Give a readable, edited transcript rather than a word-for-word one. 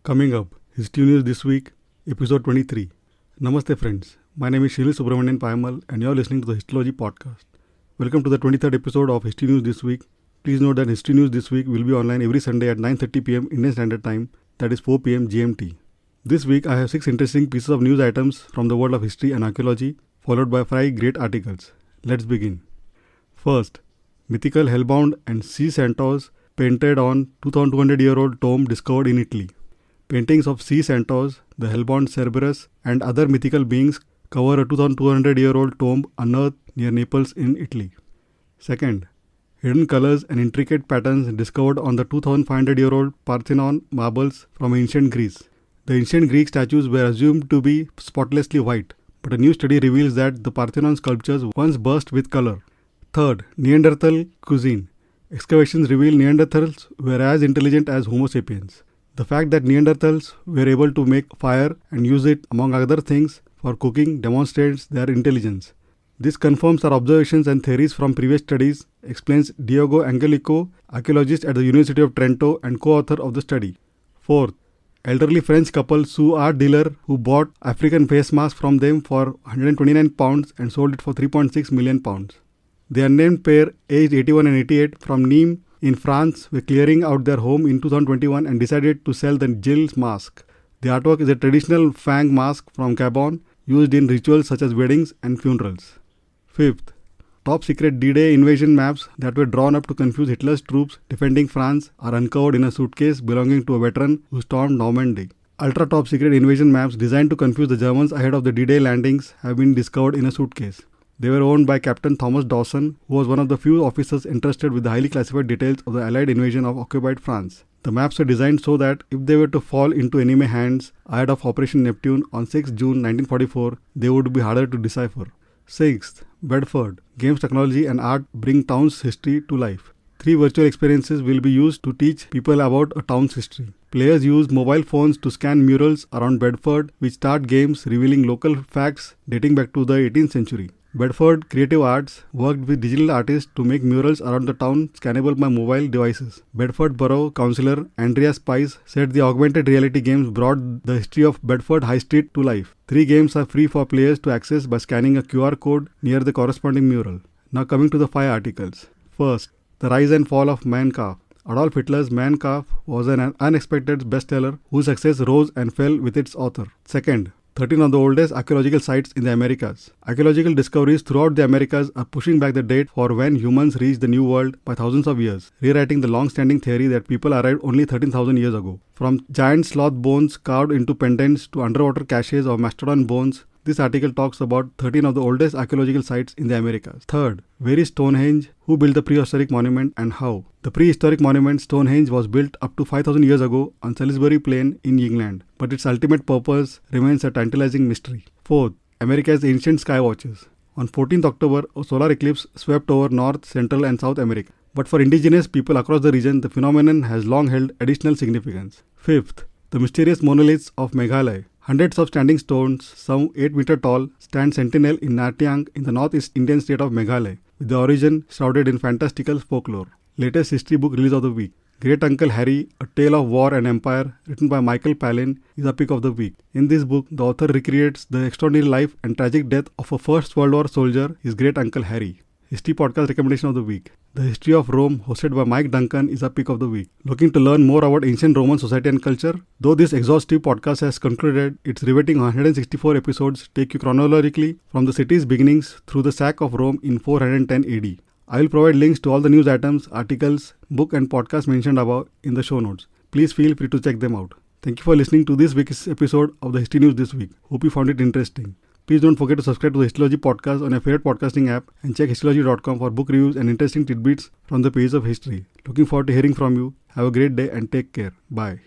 Coming up, History News This Week, Episode 23. Namaste friends, my name is Shili Subramanian Payamal and you are listening to the Histology Podcast. Welcome to the 23rd episode of History News This Week. Please note that History News This Week will be online every Sunday at 9:30 pm Indian Standard Time, that is 4 pm GMT. This week I have 6 interesting pieces of news items from the world of history and archaeology, followed by 5 great articles. Let's begin. First, mythical hellbound and sea centaurs painted on 2200-year-old tomb discovered in Italy. Paintings of sea centaurs, the hellbound Cerberus, and other mythical beings cover a 2200-year-old tomb unearthed near Naples in Italy. Second, hidden colors and intricate patterns discovered on the 2500-year-old Parthenon marbles from ancient Greece. The ancient Greek statues were assumed to be spotlessly white, but a new study reveals that the Parthenon sculptures once burst with color. Third, Neanderthal cuisine. Excavations reveal Neanderthals were as intelligent as Homo sapiens. The fact that Neanderthals were able to make fire and use it, among other things, for cooking demonstrates their intelligence. This confirms our observations and theories from previous studies, explains Diogo Angelico, archaeologist at the University of Trento and co-author of the study. Fourth, elderly French couple sue art dealer who bought African face mask from them for £129 and sold it for £3.6 million. The unnamed pair, aged 81 and 88, from Nîmes in France, were clearing out their home in 2021 and decided to sell the Gilles mask. The artwork is a traditional fang mask from Gabon used in rituals such as weddings and funerals. Fifth, top secret D-Day invasion maps that were drawn up to confuse Hitler's troops defending France are uncovered in a suitcase belonging to a veteran who stormed Normandy. Ultra top secret invasion maps designed to confuse the Germans ahead of the D-Day landings have been discovered in a suitcase. They were owned by Captain Thomas Dawson, who was one of the few officers entrusted with the highly classified details of the Allied invasion of occupied France. The maps were designed so that if they were to fall into enemy hands ahead of Operation Neptune on 6 June 1944, they would be harder to decipher. Sixth, Bedford. Games, technology and art bring town's history to life. 3 virtual experiences will be used to teach people about a town's history. Players use mobile phones to scan murals around Bedford, which start games revealing local facts dating back to the 18th century. Bedford Creative Arts worked with digital artists to make murals around the town scannable by mobile devices. Bedford Borough Councillor Andrea Spice said the augmented reality games brought the history of Bedford High Street to life. 3 games are free for players to access by scanning a QR code near the corresponding mural. Now coming to the 5 articles. First, the rise and fall of Mein Kampf. Adolf Hitler's Mein Kampf was an unexpected bestseller whose success rose and fell with its author. Second, 13 of the oldest archaeological sites in the Americas. Archaeological discoveries throughout the Americas are pushing back the date for when humans reached the New World by thousands of years, rewriting the long-standing theory that people arrived only 13,000 years ago. From giant sloth bones carved into pendants to underwater caches of mastodon bones, this article talks about 13 of the oldest archaeological sites in the Americas. Third, where is Stonehenge? Who built the prehistoric monument and how? The prehistoric monument Stonehenge was built up to 5,000 years ago on Salisbury Plain in England, but its ultimate purpose remains a tantalizing mystery. Fourth, America's ancient sky watches. On 14th October, a solar eclipse swept over North, Central and South America. But for indigenous people across the region, the phenomenon has long held additional significance. Fifth, the mysterious monoliths of Meghalaya. Hundreds of standing stones, some 8 meter tall, stand sentinel in Natyang in the northeast Indian state of Meghalaya, with the origin shrouded in fantastical folklore. Latest history book release of the week. Great Uncle Harry, A Tale of War and Empire, written by Michael Palin, is a pick of the week. In this book, the author recreates the extraordinary life and tragic death of a First World War soldier, his great uncle Harry. History podcast recommendation of the week. The History of Rome, hosted by Mike Duncan, is a pick of the week. Looking to learn more about ancient Roman society and culture? Though this exhaustive podcast has concluded, its riveting 164 episodes take you chronologically from the city's beginnings through the sack of Rome in 410 AD. I will provide links to all the news items, articles, book and podcast mentioned above in the show notes. Please feel free to check them out. Thank you for listening to this week's episode of the History News This Week. Hope you found it interesting. Please don't forget to subscribe to the Histology podcast on your favorite podcasting app and check histology.com for book reviews and interesting tidbits from the pages of history. Looking forward to hearing from you. Have a great day and take care. Bye.